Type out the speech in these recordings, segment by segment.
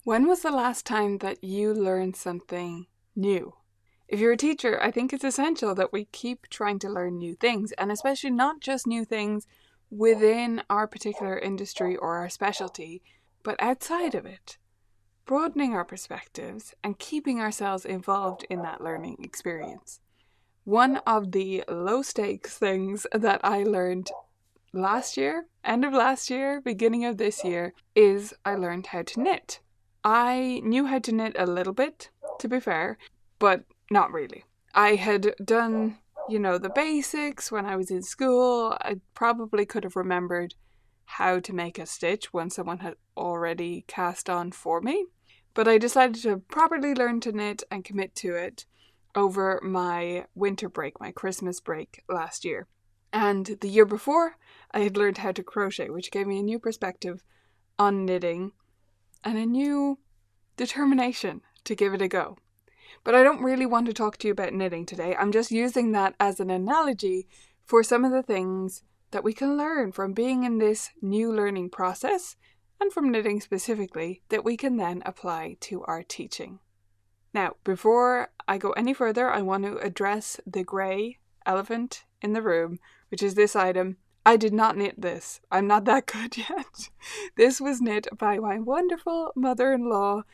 When was the last time that you learned something new? If you're a teacher, I think it's essential that we keep trying to learn new things, and especially not just new things within our particular industry or our specialty, but outside of it, broadening our perspectives and keeping ourselves involved in that learning experience. One of the low stakes things that I learned last year, end of last year, beginning of this year, is I learned how to knit. I knew how to knit a little bit, to be fair, but not really. I had done, the basics when I was in school. I probably could have remembered how to make a stitch when someone had already cast on for me. But I decided to properly learn to knit and commit to it over my winter break, my Christmas break last year. And the year before, I had learned how to crochet, which gave me a new perspective on knitting and a new determination to give it a go. But I don't really want to talk to you about knitting today. I'm just using that as an analogy for some of the things that we can learn from being in this new learning process, and from knitting specifically, that we can then apply to our teaching. Now, before I go any further, I want to address the grey elephant in the room, which is this item. I did not knit this. I'm not that good yet. This was knit by my wonderful mother-in-law,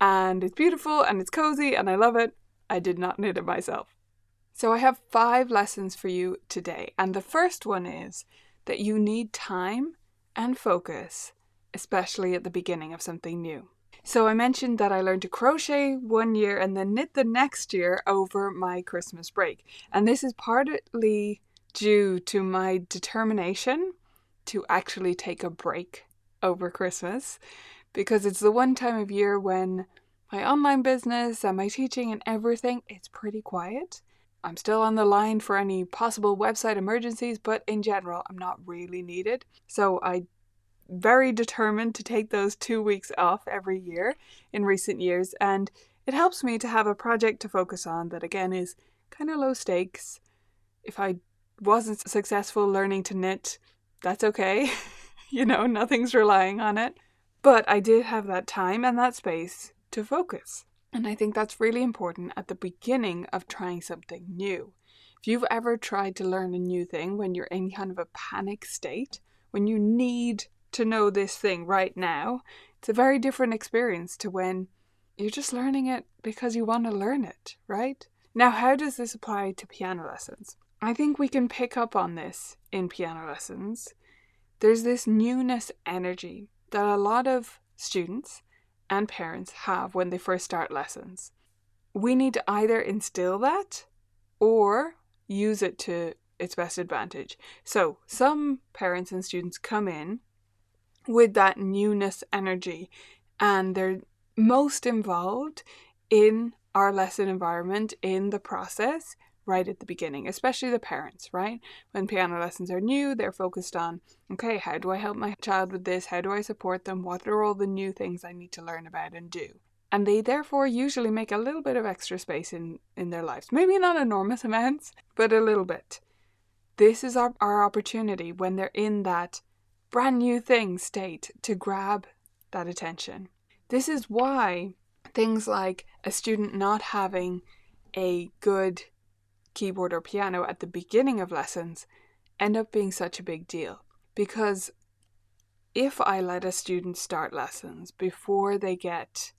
and it's beautiful and it's cozy and I love it. I did not knit it myself. So I have 5 lessons for you today, and the first one is that you need time and focus, especially at the beginning of something new. So I mentioned that I learned to crochet one year and then knit the next year over my Christmas break. And this is partly due to my determination to actually take a break over Christmas, because it's the one time of year when my online business and my teaching and everything, it's pretty quiet. I'm still on the line for any possible website emergencies, but in general, I'm not really needed. So I'm very determined to take those 2 weeks off every year in recent years, and it helps me to have a project to focus on that again is kind of low stakes. If I wasn't successful learning to knit, that's okay. Nothing's relying on it. But I did have that time and that space to focus. And I think that's really important at the beginning of trying something new. If you've ever tried to learn a new thing when you're in kind of a panic state, when you need to know this thing right now, it's a very different experience to when you're just learning it because you want to learn it, right? Now, how does this apply to piano lessons? I think we can pick up on this in piano lessons. There's this newness energy that a lot of students and parents have when they first start lessons. We need to either instill that or use it to its best advantage. So some parents and students come in with that newness energy, and they're most involved in our lesson environment, in the process, right at the beginning, especially the parents, right? When piano lessons are new, they're focused on, okay, how do I help my child with this? How do I support them? What are all the new things I need to learn about and do? And they therefore usually make a little bit of extra space in their lives. Maybe not enormous amounts, but a little bit. This is our opportunity when they're in that brand new thing state to grab that attention. This is why things like a student not having a good keyboard or piano at the beginning of lessons end up being such a big deal. Because if I let a student start lessons before they get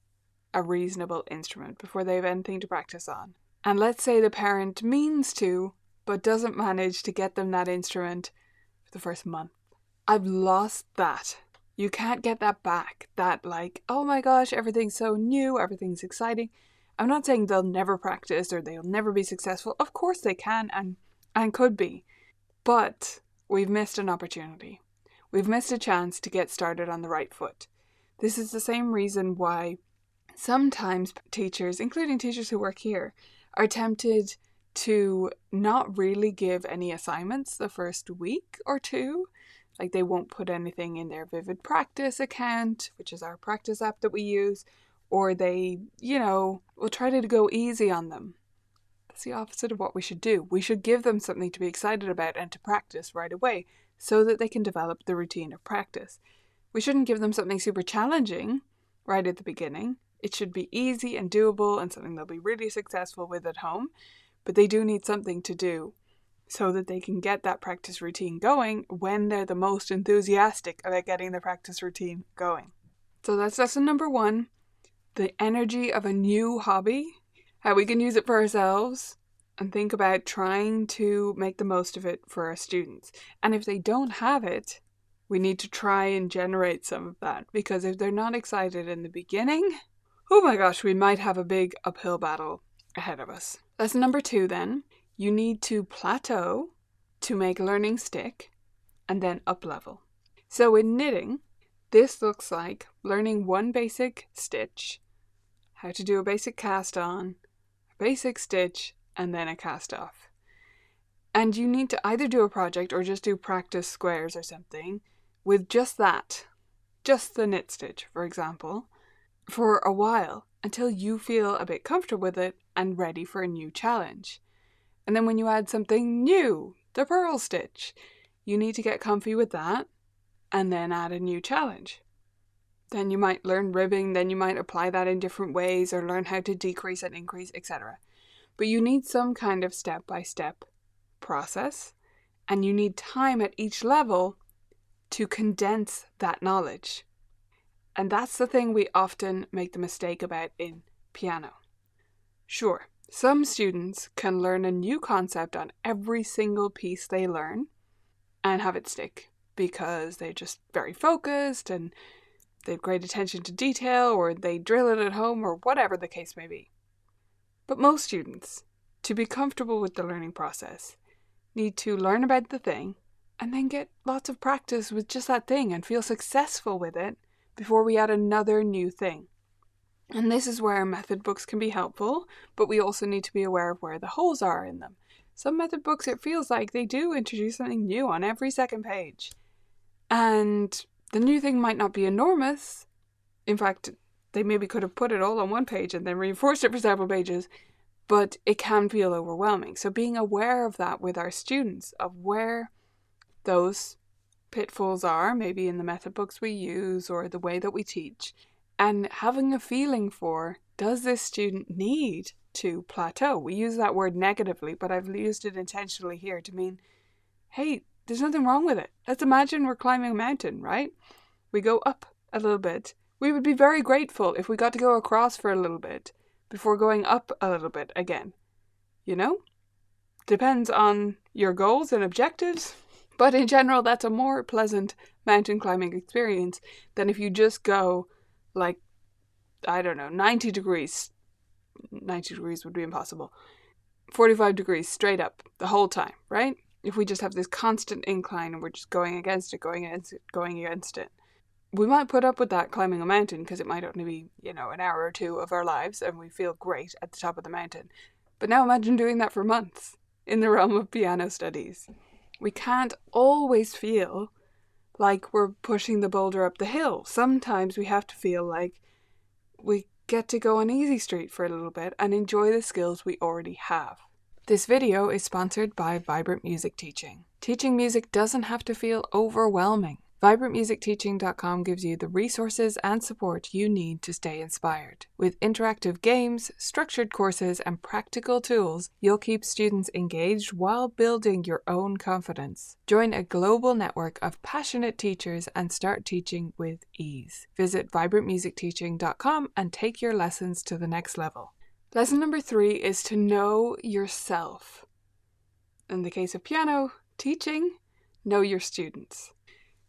a reasonable instrument, before they have anything to practice on, and let's say the parent means to, but doesn't manage to get them that instrument for the first month, I've lost that. You can't get that back. That oh my gosh, everything's so new, everything's exciting. I'm not saying they'll never practice or they'll never be successful. Of course they can and could be. But we've missed an opportunity. We've missed a chance to get started on the right foot. This is the same reason why sometimes teachers, including teachers who work here, are tempted to not really give any assignments the first week or two. Like they won't put anything in their Vivid Practice account, which is our practice app that we use, or they, will try to go easy on them. That's the opposite of what we should do. We should give them something to be excited about and to practice right away so that they can develop the routine of practice. We shouldn't give them something super challenging right at the beginning. It should be easy and doable and something they'll be really successful with at home, but they do need something to do so that they can get that practice routine going when they're the most enthusiastic about getting the practice routine going. So that's lesson number 1, the energy of a new hobby, how we can use it for ourselves, and think about trying to make the most of it for our students. And if they don't have it, we need to try and generate some of that, because if they're not excited in the beginning, oh my gosh, we might have a big uphill battle ahead of us. Lesson number 2 then, you need to plateau to make learning stick and then up level. So in knitting, this looks like learning one basic stitch, how to do a basic cast on, a basic stitch, and then a cast off. And you need to either do a project or just do practice squares or something with just that, just the knit stitch, for example, for a while until you feel a bit comfortable with it and ready for a new challenge. And then when you add something new, the purl stitch, you need to get comfy with that and then add a new challenge. Then you might learn ribbing, then you might apply that in different ways or learn how to decrease and increase, etc. But you need some kind of step-by-step process, and you need time at each level to condense that knowledge. And that's the thing we often make the mistake about in piano. Sure, some students can learn a new concept on every single piece they learn and have it stick because they're just very focused and they have great attention to detail, or they drill it at home, or whatever the case may be. But most students, to be comfortable with the learning process, need to learn about the thing and then get lots of practice with just that thing and feel successful with it before we add another new thing. And this is where method books can be helpful, but we also need to be aware of where the holes are in them. Some method books, it feels like they do introduce something new on every second page. And the new thing might not be enormous. In fact, they maybe could have put it all on one page and then reinforced it for several pages, but it can feel overwhelming. So being aware of that with our students, of where those pitfalls are, maybe in the method books we use or the way that we teach, and having a feeling for, does this student need to plateau? We use that word negatively, but I've used it intentionally here to mean, hey, there's nothing wrong with it. Let's imagine we're climbing a mountain, right? We go up a little bit. We would be very grateful if we got to go across for a little bit before going up a little bit again. You know? Depends on your goals and objectives, but in general, that's a more pleasant mountain climbing experience than if you just go like, I don't know, 90 degrees. 90 degrees would be impossible. 45 degrees straight up the whole time, right? If we just have this constant incline and we're just going against it, going against it. We might put up with that climbing a mountain because it might only be, an hour or two of our lives and we feel great at the top of the mountain. But now imagine doing that for months in the realm of piano studies. We can't always feel like we're pushing the boulder up the hill. Sometimes we have to feel like we get to go on easy street for a little bit and enjoy the skills we already have. This video is sponsored by Vibrant Music Teaching. Teaching music doesn't have to feel overwhelming. VibrantMusicTeaching.com gives you the resources and support you need to stay inspired. With interactive games, structured courses, and practical tools, you'll keep students engaged while building your own confidence. Join a global network of passionate teachers and start teaching with ease. Visit VibrantMusicTeaching.com and take your lessons to the next level. Lesson number 3 is to know yourself. In the case of piano teaching, know your students.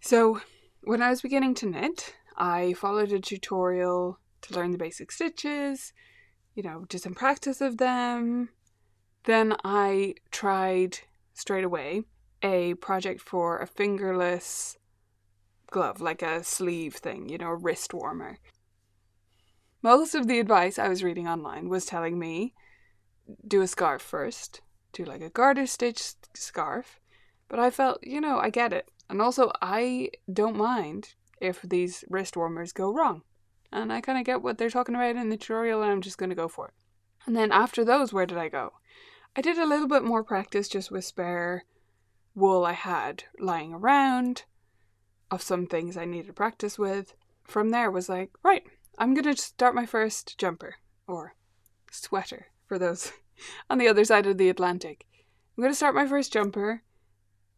So when I was beginning to knit, I followed a tutorial to learn the basic stitches, did some practice of them. Then I tried straight away a project for a fingerless glove, like a sleeve thing, a wrist warmer. Most of the advice I was reading online was telling me, do a scarf first, do like a garter stitch scarf. But I felt, I get it. And also, I don't mind if these wrist warmers go wrong. And I kind of get what they're talking about in the tutorial and I'm just going to go for it. And then after those, where did I go? I did a little bit more practice just with spare wool I had lying around of some things I needed to practice with. From there was like, right, I'm going to start my first jumper, or sweater for those on the other side of the Atlantic. I'm going to start my first jumper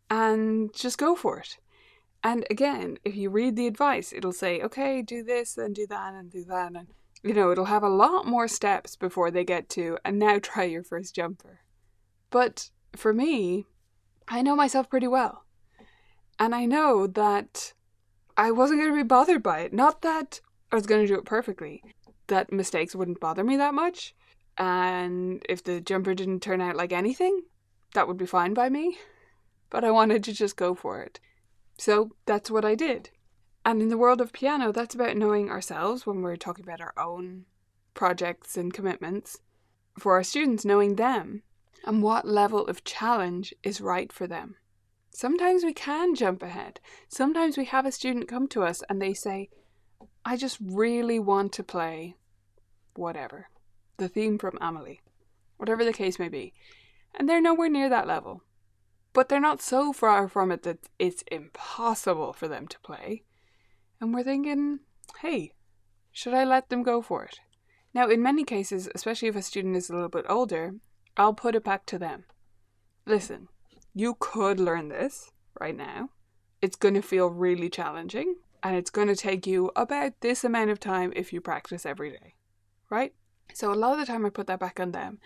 and just go for it. And again, if you read the advice, it'll say, okay, do this and do that and do that. And, it'll have a lot more steps before they get to, and now try your first jumper. But for me, I know myself pretty well. And I know that I wasn't going to be bothered by it. Not that I was going to do it perfectly. That mistakes wouldn't bother me that much. And if the jumper didn't turn out like anything, that would be fine by me. But I wanted to just go for it. So that's what I did. And in the world of piano, that's about knowing ourselves when we're talking about our own projects and commitments. For our students, knowing them and what level of challenge is right for them. Sometimes we can jump ahead. Sometimes we have a student come to us and they say, I just really want to play whatever. The theme from Amelie. Whatever the case may be. And they're nowhere near that level. But they're not so far from it that it's impossible for them to play. And we're thinking, hey, should I let them go for it? Now, in many cases, especially if a student is a little bit older, I'll put it back to them. Listen, you could learn this right now. It's going to feel really challenging, and it's going to take you about this amount of time if you practice every day, right? So a lot of the time I put that back on them.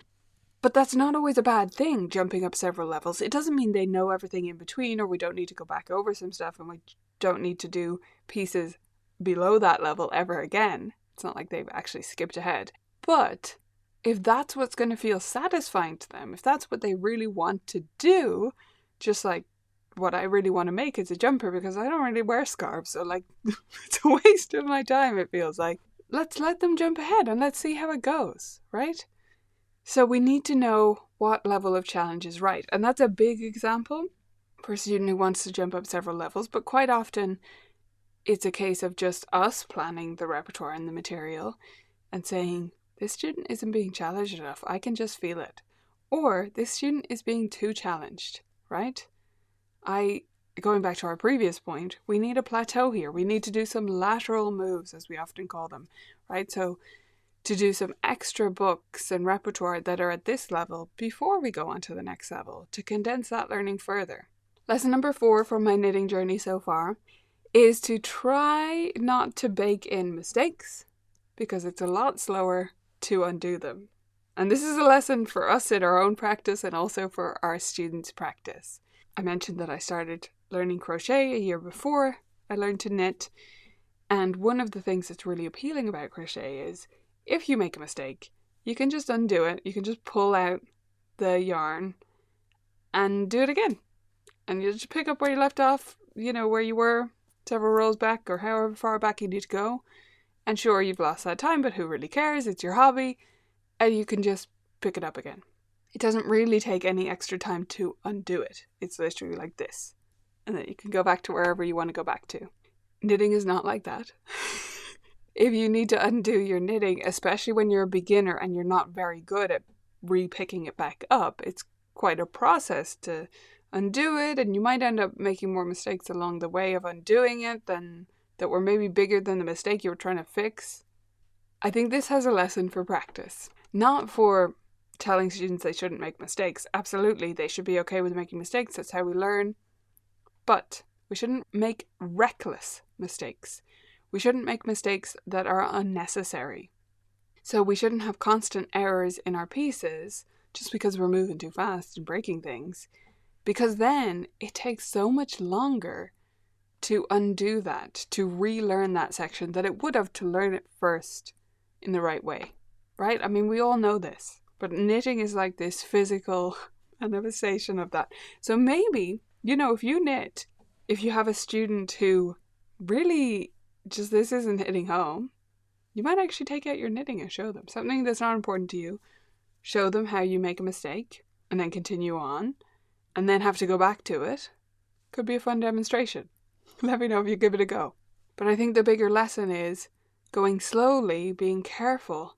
But that's not always a bad thing, jumping up several levels. It doesn't mean they know everything in between, or we don't need to go back over some stuff, and we don't need to do pieces below that level ever again. It's not like they've actually skipped ahead. But if that's what's going to feel satisfying to them, if that's what they really want to do, just like what I really want to make is a jumper, because I don't really wear scarves, so it's a waste of my time, it feels like. Let's let them jump ahead and let's see how it goes, right? So we need to know what level of challenge is right. And that's a big example for a student who wants to jump up several levels, but quite often it's a case of just us planning the repertoire and the material and saying, this student isn't being challenged enough, I can just feel it. Or this student is being too challenged, right? Going back to our previous point, we need a plateau here. We need to do some lateral moves, as we often call them, right? So to do some extra books and repertoire that are at this level before we go on to the next level, to condense that learning further. Lesson number 4 from my knitting journey so far is to try not to bake in mistakes, because it's a lot slower to undo them. And this is a lesson for us in our own practice and also for our students' practice. I mentioned that I started learning crochet a year before I learned to knit. And one of the things that's really appealing about crochet is if you make a mistake, you can just undo it. You can just pull out the yarn and do it again. And you just pick up where you left off, where you were several rows back or however far back you need to go. And sure, you've lost that time, but who really cares? It's your hobby. And you can just pick it up again. It doesn't really take any extra time to undo it. It's literally like this. And then you can go back to wherever you want to go back to. Knitting is not like that. If you need to undo your knitting, especially when you're a beginner and you're not very good at re-picking it back up, it's quite a process to undo it, and you might end up making more mistakes along the way of undoing it that were maybe bigger than the mistake you were trying to fix. I think this has a lesson for practice. Not for telling students they shouldn't make mistakes. Absolutely, they should be okay with making mistakes. That's how we learn. But we shouldn't make reckless mistakes. We shouldn't make mistakes that are unnecessary. So we shouldn't have constant errors in our pieces just because we're moving too fast and breaking things. Because then it takes so much longer to undo that, to relearn that section, that it would have to learn it first in the right way. Right? I mean, we all know this. But knitting is like this physical manifestation of that. So maybe, if you knit, if you have a student who really just this isn't hitting home, you might actually take out your knitting and show them something that's not important to you. Show them how you make a mistake and then continue on and then have to go back to it. Could be a fun demonstration. Let me know if you give it a go. But I think the bigger lesson is going slowly, being careful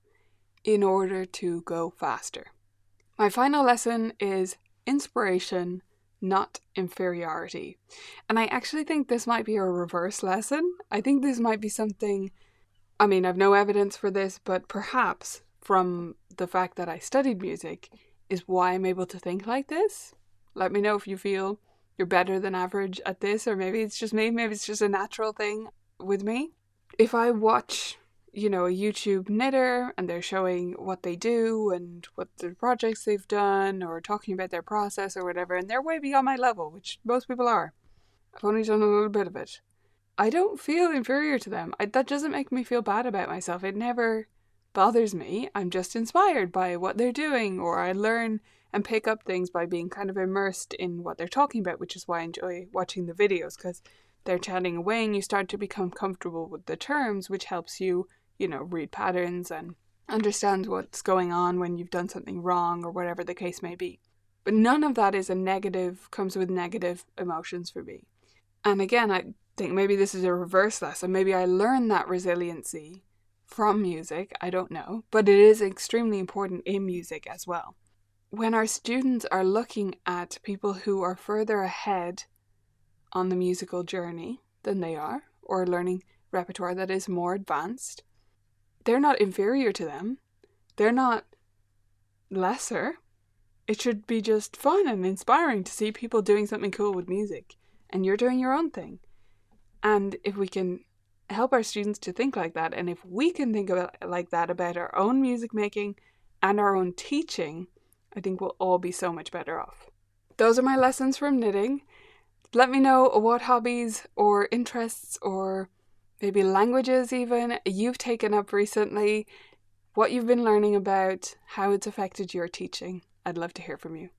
in order to go faster. My final lesson is inspiration, not inferiority. And I actually think this might be a reverse lesson. I think this might be something I mean, I've no evidence for this, but perhaps from the fact that I studied music is why I'm able to think like this. Let me know if you feel you're better than average at this, or maybe it's just me, maybe it's just a natural thing with me. If I watch, a YouTube knitter and they're showing what they do and what the projects they've done or talking about their process or whatever, and they're way beyond my level, which most people are. I've only done a little bit of it. I don't feel inferior to them. That doesn't make me feel bad about myself. It never bothers me. I'm just inspired by what they're doing, or I learn and pick up things by being kind of immersed in what they're talking about, which is why I enjoy watching the videos, because they're chatting away and you start to become comfortable with the terms, which helps you, read patterns and understand what's going on when you've done something wrong or whatever the case may be. But none of that comes with negative emotions for me. And again, I think maybe this is a reverse lesson. Maybe I learned that resiliency from music. I don't know. But it is extremely important in music as well. When our students are looking at people who are further ahead on the musical journey than they are, or learning repertoire that is more advanced, they're not inferior to them. They're not lesser. It should be just fun and inspiring to see people doing something cool with music. And you're doing your own thing. And if we can help our students to think like that, and if we can think about like that about our own music making and our own teaching, I think we'll all be so much better off. Those are my lessons from knitting. Let me know what hobbies or interests or maybe languages even you've taken up recently, what you've been learning about, how it's affected your teaching. I'd love to hear from you.